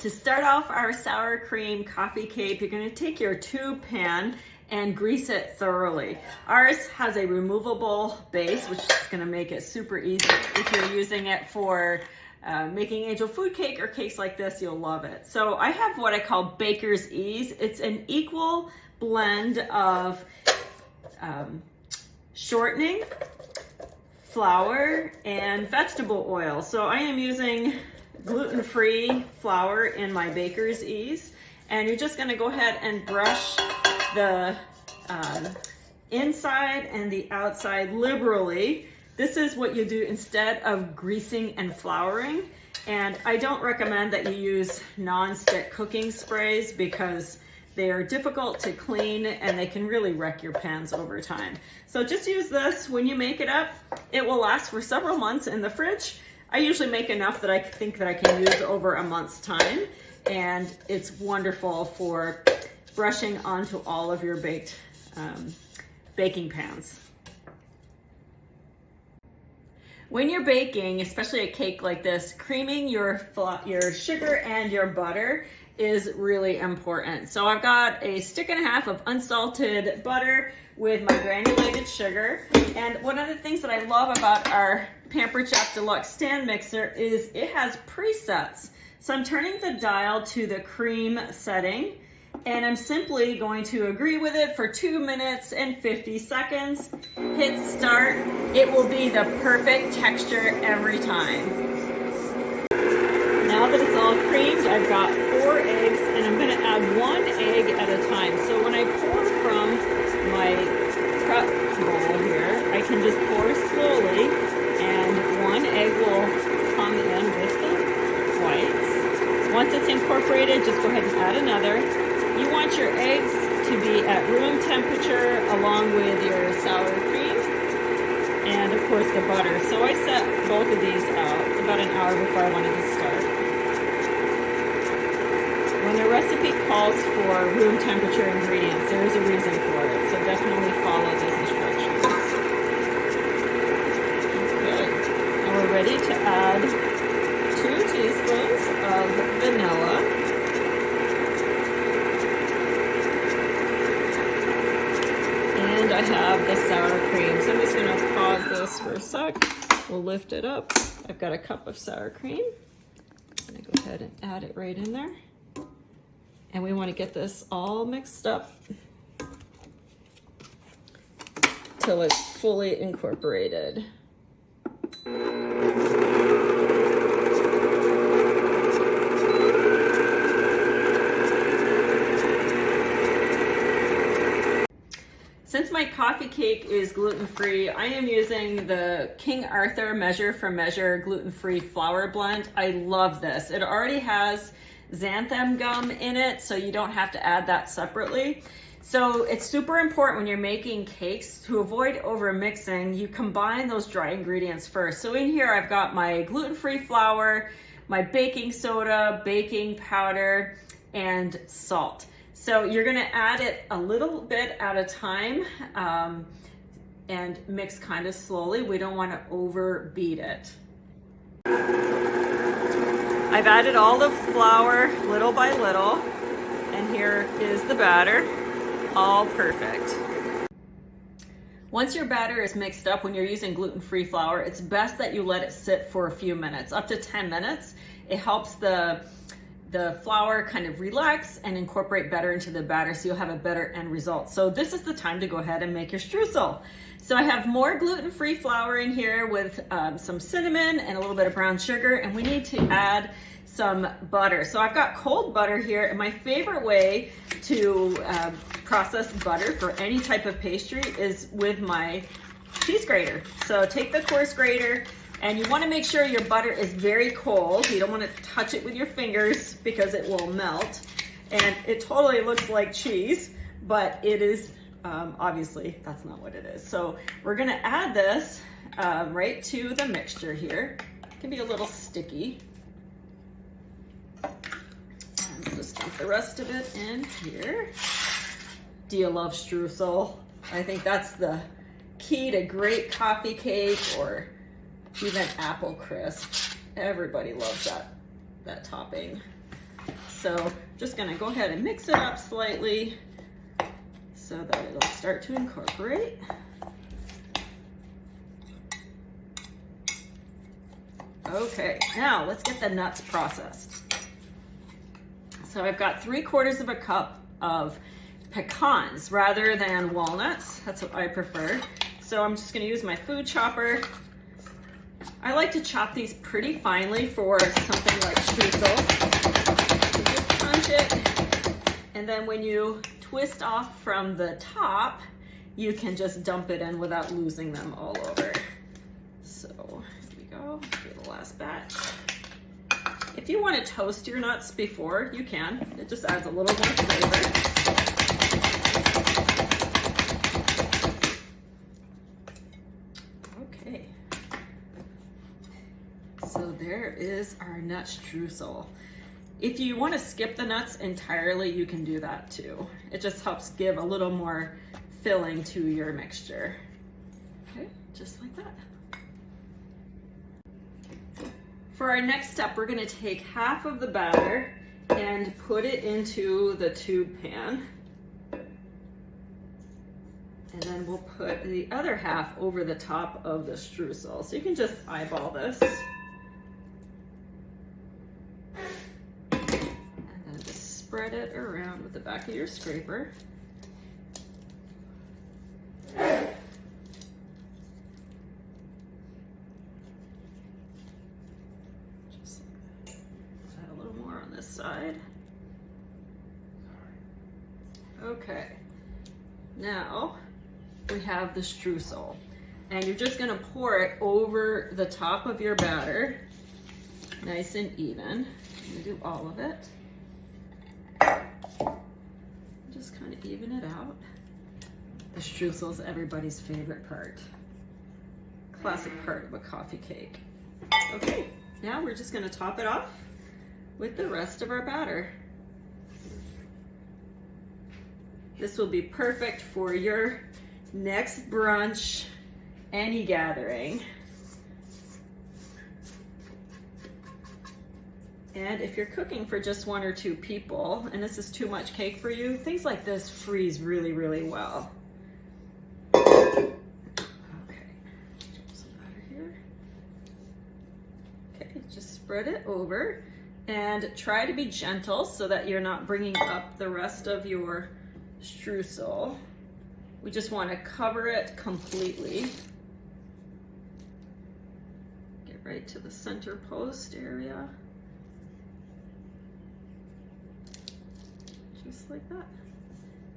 To start off our sour cream coffee cake, you're going to take your tube pan and grease it thoroughly. Ours has a removable base, which is going to make it super easy. If you're using it for making angel food cake or cakes like this, you'll love it. So I have what I call baker's ease. It's an equal blend of shortening, flour, and vegetable oil. So I am using gluten-free flour in my baker's ease, and you're just going to go ahead and brush the inside and the outside liberally. This is what you do instead of greasing and flouring. And I don't recommend that you use non-stick cooking sprays because they are difficult to clean and they can really wreck your pans over time. So just use this when you make it up. It will last for several months in the fridge. I usually make enough that I think that I can use over a month's time, and it's wonderful for brushing onto all of your baking pans. When you're baking, especially a cake like this, creaming your sugar and your butter is really important. So I've got a stick and a half of unsalted butter with my granulated sugar. And one of the things that I love about our Pampered Chef Deluxe stand mixer is it has presets. So I'm turning the dial to the cream setting, and I'm simply going to agree with it for 2 minutes and 50 seconds. Hit start. It will be the perfect texture every time. Now that it's all creamed, I've got 4 eggs, and I'm going to add 1 egg at a time. So when I pour from my prep bowl here, I can just pour slowly, and 1 egg will come in with the whites. Once it's incorporated, just go ahead and add another. You want your eggs to be at room temperature along with your sour cream and of course the butter. So I set both of these out about an hour before I wanted to start. When the recipe calls for room temperature ingredients, there is a reason for it, so definitely follow these instructions. Good. Now we're ready to add 2 teaspoons of vanilla. And I have the sour cream. So I'm just going to pause this for a sec. We'll lift it up. I've got a cup of sour cream. I'm going to go ahead and add it right in there. And we want to get this all mixed up till it's fully incorporated. Since my coffee cake is gluten-free, I am using the King Arthur Measure for Measure gluten-free flour blend. I love this. It already has xanthan gum in it, so you don't have to add that separately. So it's super important when you're making cakes to avoid over mixing. You combine those dry ingredients first. So in here I've got my gluten-free flour, my baking soda, baking powder, and salt. So you're gonna add it a little bit at a time and mix kind of slowly. We don't wanna overbeat it. I've added all the flour little by little, and here is the batter, all perfect. Once your batter is mixed up, when you're using gluten-free flour, it's best that you let it sit for a few minutes, up to 10 minutes. It helps the flour kind of relax and incorporate better into the batter, so you'll have a better end result. So this is the time to go ahead and make your streusel. So I have more gluten-free flour in here with some cinnamon and a little bit of brown sugar, and we need to add some butter. So I've got cold butter here, and my favorite way to process butter for any type of pastry is with my cheese grater. So take the coarse grater, and you want to make sure your butter is very cold. You don't want to touch it with your fingers because it will melt. And it totally looks like cheese, but it is, obviously, that's not what it is. So we're going to add this right to the mixture here. It can be a little sticky. And just dump the rest of it in here. Do you love streusel? I think that's the key to great coffee cake or even apple crisp. Everybody loves that topping. So just gonna go ahead and mix it up slightly so that it'll start to incorporate. Okay, now let's get the nuts processed. So I've got 3/4 of a cup of pecans rather than walnuts. That's what I prefer. So I'm just gonna use my food chopper. I like to chop these pretty finely for something like streusel. So just punch it, and then when you twist off from the top, you can just dump it in without losing them all over. So here we go, do the last batch. If you want to toast your nuts before, you can. It just adds a little more flavor. Okay. So there is our nut streusel. If you want to skip the nuts entirely, you can do that too. It just helps give a little more filling to your mixture. Okay, just like that. For our next step, we're going to take half of the batter and put it into the tube pan. And then we'll put the other half over the top of the streusel. So you can just eyeball this. And then just spread it around with the back of your scraper. Side. Okay, now we have the streusel, and you're just going to pour it over the top of your batter, nice and even. I'm going to do all of it. Just kind of even it out. The streusel is everybody's favorite part. Classic part of a coffee cake. Okay, now we're just going to top it off with the rest of our batter. This will be perfect for your next brunch, any gathering. And if you're cooking for just 1 or 2 people, and this is too much cake for you, things like this freeze really, really well. Okay, some batter here. Okay, just spread it over. And try to be gentle so that you're not bringing up the rest of your streusel. We just want to cover it completely. Get right to the center post area. Just like that.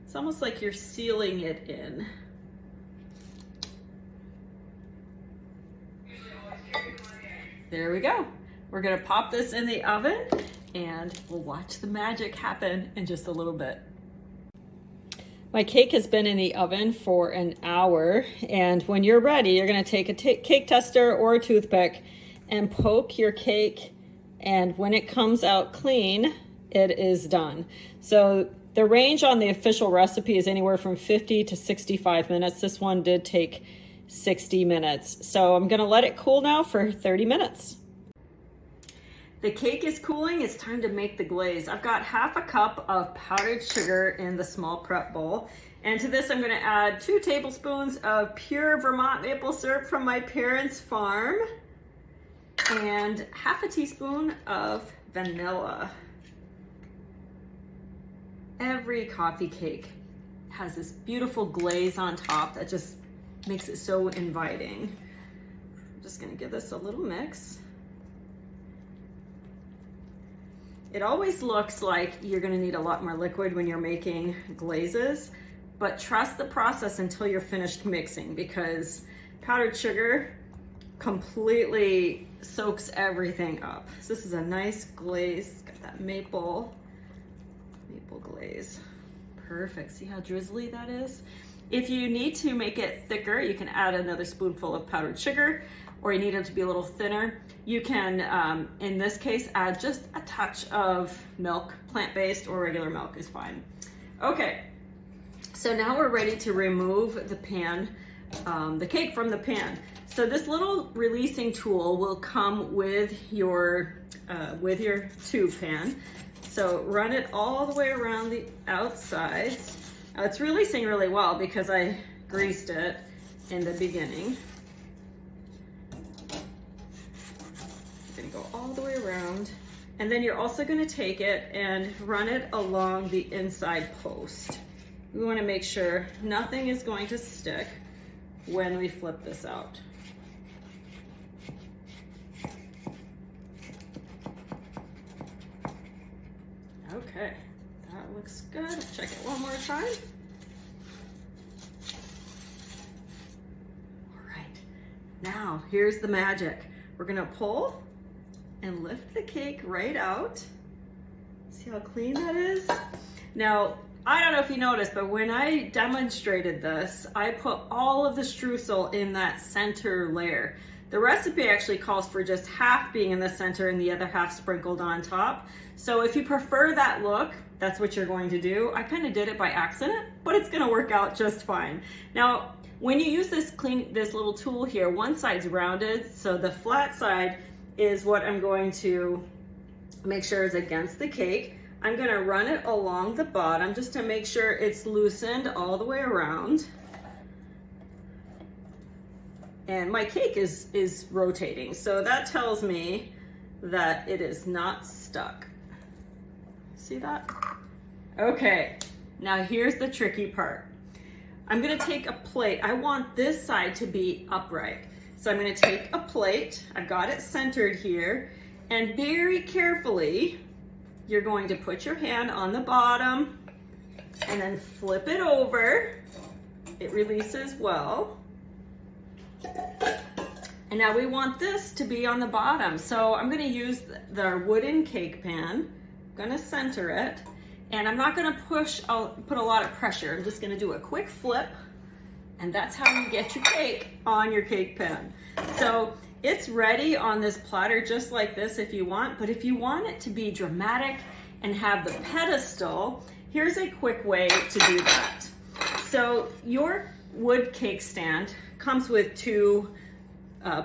It's almost like you're sealing it in. There we go. We're gonna pop this in the oven and we'll watch the magic happen in just a little bit. My cake has been in the oven for an hour, and when you're ready, you're gonna take a cake tester or a toothpick and poke your cake, and when it comes out clean, it is done. So the range on the official recipe is anywhere from 50 to 65 minutes. This one did take 60 minutes. So I'm gonna let it cool now for 30 minutes. The cake is cooling, it's time to make the glaze. I've got half a cup of powdered sugar in the small prep bowl. And to this I'm gonna add 2 tablespoons of pure Vermont maple syrup from my parents' farm and half a teaspoon of vanilla. Every coffee cake has this beautiful glaze on top that just makes it so inviting. I'm just gonna give this a little mix. It always looks like you're gonna need a lot more liquid when you're making glazes, but trust the process until you're finished mixing, because powdered sugar completely soaks everything up. So this is a nice glaze, got that maple glaze. Perfect, see how drizzly that is? If you need to make it thicker, you can add another spoonful of powdered sugar, or you need it to be a little thinner, you can, in this case, add just a touch of milk, plant-based or regular milk is fine. Okay, so now we're ready to remove the pan, the cake from the pan. So this little releasing tool will come with your tube pan. So run it all the way around the outsides. Now it's releasing really well because I greased it in the beginning. You're gonna go all the way around. And then you're also gonna take it and run it along the inside post. We wanna make sure nothing is going to stick when we flip this out. Okay, that looks good. Check it one more time. All right, now here's the magic. We're gonna pull and lift the cake right out. See how clean that is? Now, I don't know if you noticed, but when I demonstrated this, I put all of the streusel in that center layer. The recipe actually calls for just half being in the center and the other half sprinkled on top. So if you prefer that look, that's what you're going to do. I kind of did it by accident, but it's gonna work out just fine. Now, when you use this little tool here, one side's rounded, so the flat side is what I'm going to make sure is against the cake. I'm gonna run it along the bottom just to make sure it's loosened all the way around. And my cake is rotating, so that tells me that it is not stuck. See that? Okay, now here's the tricky part. I'm gonna take a plate. I want this side to be upright. So I'm gonna take a plate, I've got it centered here, and very carefully, you're going to put your hand on the bottom and then flip it over. It releases well. And now we want this to be on the bottom. So I'm gonna use the wooden cake pan. I'm gonna center it. And I'm not gonna put a lot of pressure. I'm just gonna do a quick flip. And that's how you get your cake on your cake pan. So it's ready on this platter just like this if you want, but if you want it to be dramatic and have the pedestal, here's a quick way to do that. So your wood cake stand comes with two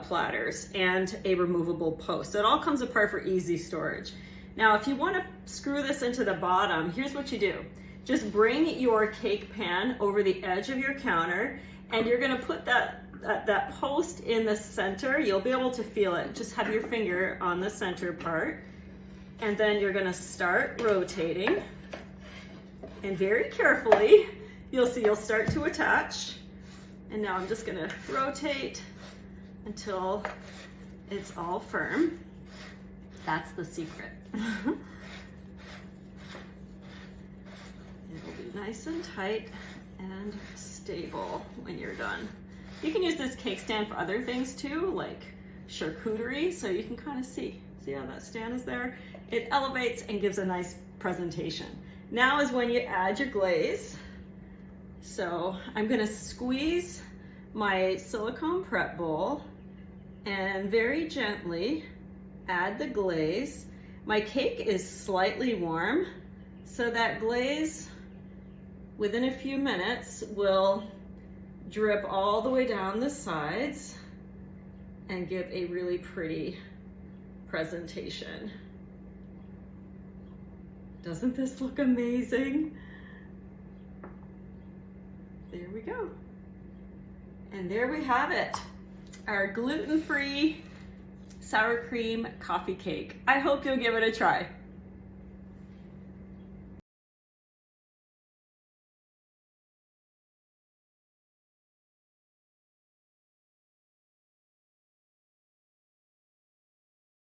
platters and a removable post. So it all comes apart for easy storage. Now, if you want to screw this into the bottom, here's what you do. Just bring your cake pan over the edge of your counter, and you're gonna put that post in the center. You'll be able to feel it. Just have your finger on the center part, and then you're gonna start rotating. And very carefully, you'll see you'll start to attach. And now I'm just gonna rotate until it's all firm. That's the secret. It'll be nice and tight and stable when you're done. You can use this cake stand for other things too, like charcuterie, so you can kind of see how that stand is there? It elevates and gives a nice presentation. Now is when you add your glaze. So I'm gonna squeeze my silicone prep bowl and very gently add the glaze. My cake is slightly warm, so that glaze within a few minutes will drip all the way down the sides and give a really pretty presentation. Doesn't this look amazing? There we go. And there we have it, our gluten-free sour cream coffee cake. I hope you'll give it a try.